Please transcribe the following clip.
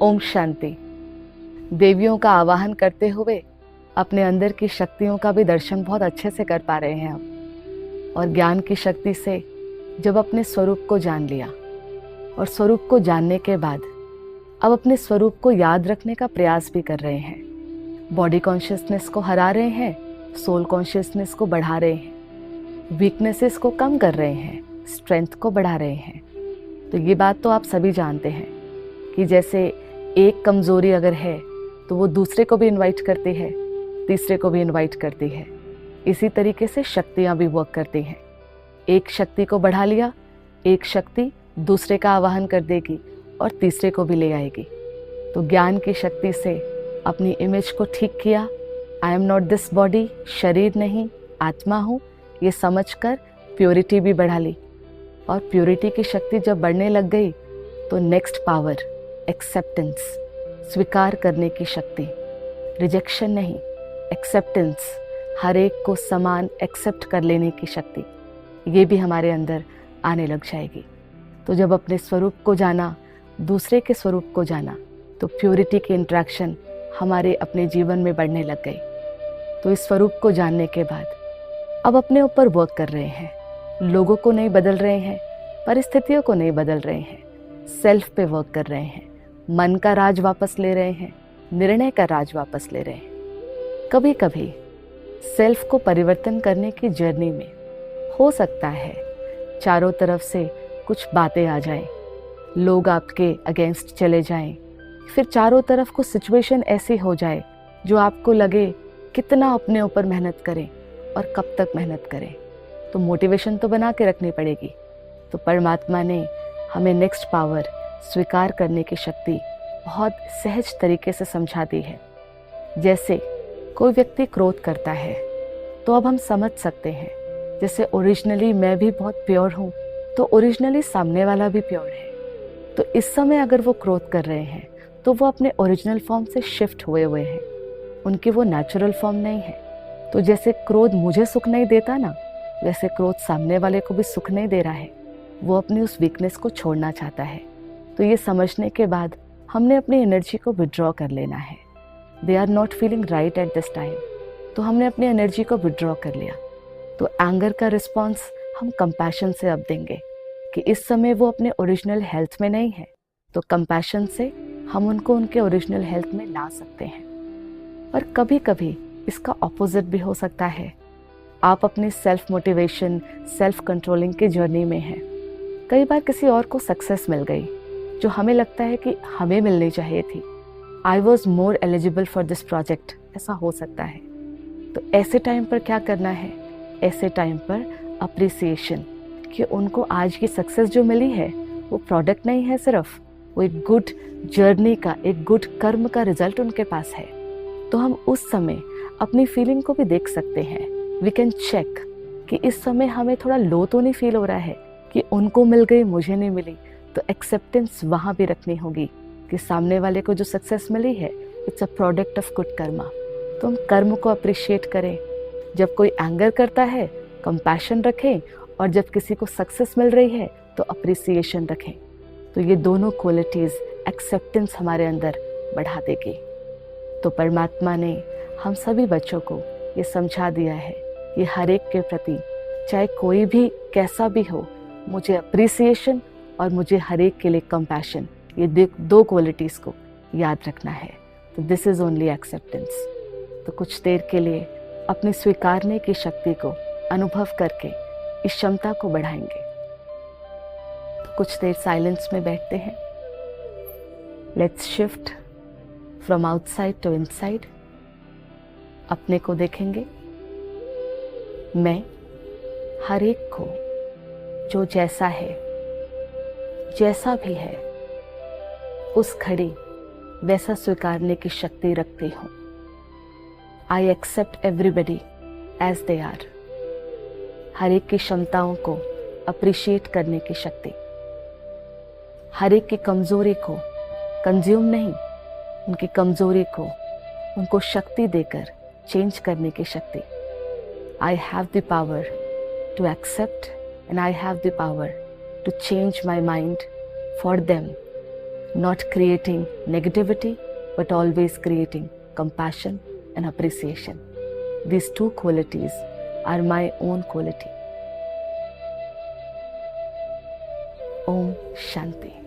ओम शांति। देवियों का आवाहन करते हुए अपने अंदर की शक्तियों का भी दर्शन बहुत अच्छे से कर पा रहे हैं हम। और ज्ञान की शक्ति से जब अपने स्वरूप को जान लिया और स्वरूप को जानने के बाद अब अपने स्वरूप को याद रखने का प्रयास भी कर रहे हैं। बॉडी कॉन्शियसनेस को हरा रहे हैं, सोल कॉन्शियसनेस को बढ़ा रहे हैं, वीकनेसेस को कम कर रहे हैं, स्ट्रेंथ को बढ़ा रहे हैं। तो ये बात तो आप सभी जानते हैं कि जैसे एक कमजोरी अगर है तो वो दूसरे को भी इनवाइट करती है, तीसरे को भी इनवाइट करती है। इसी तरीके से शक्तियाँ भी वर्क करती हैं। एक शक्ति को बढ़ा लिया, एक शक्ति दूसरे का आवाहन कर देगी और तीसरे को भी ले आएगी। तो ज्ञान की शक्ति से अपनी इमेज को ठीक किया। I am not this body, शरीर नहीं आत्मा हूँ, ये समझकर प्योरिटी भी बढ़ा ली। और प्योरिटी की शक्ति जब बढ़ने लग गई तो नेक्स्ट पावर एक्सेप्टेंस, स्वीकार करने की शक्ति, रिजेक्शन नहीं, एक्सेप्टेंस, हर एक को समान एक्सेप्ट कर लेने की शक्ति, ये भी हमारे अंदर आने लग जाएगी। तो जब अपने स्वरूप को जाना, दूसरे के स्वरूप को जाना, तो प्योरिटी की इंट्रैक्शन हमारे अपने जीवन में बढ़ने लग गई। तो इस स्वरूप को जानने के बाद अब अपने ऊपर वर्क कर रहे हैं। लोगों को नहीं बदल रहे हैं, परिस्थितियों को नहीं बदल रहे हैं, सेल्फ पे वर्क कर रहे हैं। मन का राज वापस ले रहे हैं, निर्णय का राज वापस ले रहे हैं। कभी कभी सेल्फ को परिवर्तन करने की जर्नी में हो सकता है चारों तरफ से कुछ बातें आ जाएं, लोग आपके अगेंस्ट चले जाएं, फिर चारों तरफ कुछ सिचुएशन ऐसी हो जाए जो आपको लगे कितना अपने ऊपर मेहनत करें और कब तक मेहनत करें। तो मोटिवेशन तो बना के रखनी पड़ेगी। तो परमात्मा ने हमें नेक्स्ट पावर स्वीकार करने की शक्ति बहुत सहज तरीके से समझा दी है। जैसे कोई व्यक्ति क्रोध करता है तो अब हम समझ सकते हैं, जैसे ओरिजिनली मैं भी बहुत प्योर हूँ तो ओरिजिनली सामने वाला भी प्योर है। तो इस समय अगर वो क्रोध कर रहे हैं तो वो अपने ओरिजिनल फॉर्म से शिफ्ट हुए हैं, उनकी वो नेचुरल फॉर्म नहीं है। तो जैसे क्रोध मुझे सुख नहीं देता ना, वैसे क्रोध सामने वाले को भी सुख नहीं दे रहा है। वो अपनी उस वीकनेस को छोड़ना चाहता है। तो ये समझने के बाद हमने अपनी एनर्जी को विड्रॉ कर लेना है। They are not feeling right at this time, तो हमने अपनी एनर्जी को विड्रॉ कर लिया। तो एंगर का रिस्पॉन्स हम कंपैशन से अब देंगे कि इस समय वो अपने ओरिजिनल हेल्थ में नहीं है, तो कंपैशन से हम उनको उनके ओरिजिनल हेल्थ में ला सकते हैं। और कभी कभी इसका ऑपोजिट भी हो सकता है। आप अपनी सेल्फ मोटिवेशन, सेल्फ कंट्रोलिंग की जर्नी में हैं। कई बार किसी और को सक्सेस मिल गई जो हमें लगता है कि हमें मिलनी चाहिए थी। I was more eligible for this project, ऐसा हो सकता है। तो ऐसे टाइम पर क्या करना है? ऐसे टाइम पर अप्रिसिएशन कि उनको आज की सक्सेस जो मिली है वो प्रोडक्ट नहीं है, सिर्फ वो एक गुड जर्नी का, एक गुड कर्म का रिजल्ट उनके पास है। तो हम उस समय अपनी फीलिंग को भी देख सकते हैं। वी कैन चेक कि इस समय हमें थोड़ा लो तो नहीं फील हो रहा है कि उनको मिल गई, मुझे नहीं मिली। तो एक्सेप्टेंस वहाँ भी रखनी होगी कि सामने वाले को जो सक्सेस मिली है it's a product of good Karma. तो हम कर्म को अप्रिशिएट करें। जब कोई एंगर करता है कंपैशन रखें, और जब किसी को सक्सेस मिल रही है तो अप्रिसिएशन रखें। तो ये दोनों क्वालिटीज़ एक्सेप्टेंस हमारे अंदर बढ़ा देगी। तो परमात्मा ने हम सभी बच्चों को ये समझा दिया है कि हर एक के प्रति, चाहे कोई भी कैसा भी हो, मुझे अप्रिसिएशन और मुझे हर एक के लिए कंपैशन, ये दो क्वालिटीज़ को याद रखना है। तो दिस इज़ ओनली एक्सेप्टेंस। तो कुछ देर के लिए अपनी स्वीकारने की शक्ति को अनुभव करके इस क्षमता को बढ़ाएंगे। तो कुछ देर साइलेंस में बैठते हैं। Let's shift from outside to inside. अपने को देखेंगे। मैं हर एक को जो जैसा है, जैसा भी है, उस घड़ी वैसा स्वीकारने की शक्ति रखती हूँ। I accept everybody as they are. हर एक की क्षमताओं को अप्रिशिएट करने की शक्ति, हर एक की कमजोरी को कंज्यूम नहीं, उनकी कमजोरी को उनको शक्ति देकर चेंज करने की शक्ति। I have the power to accept, and I have the power to change my mind for them, not creating negativity, but always creating compassion and appreciation. These two qualities are my own quality. Om Shanti.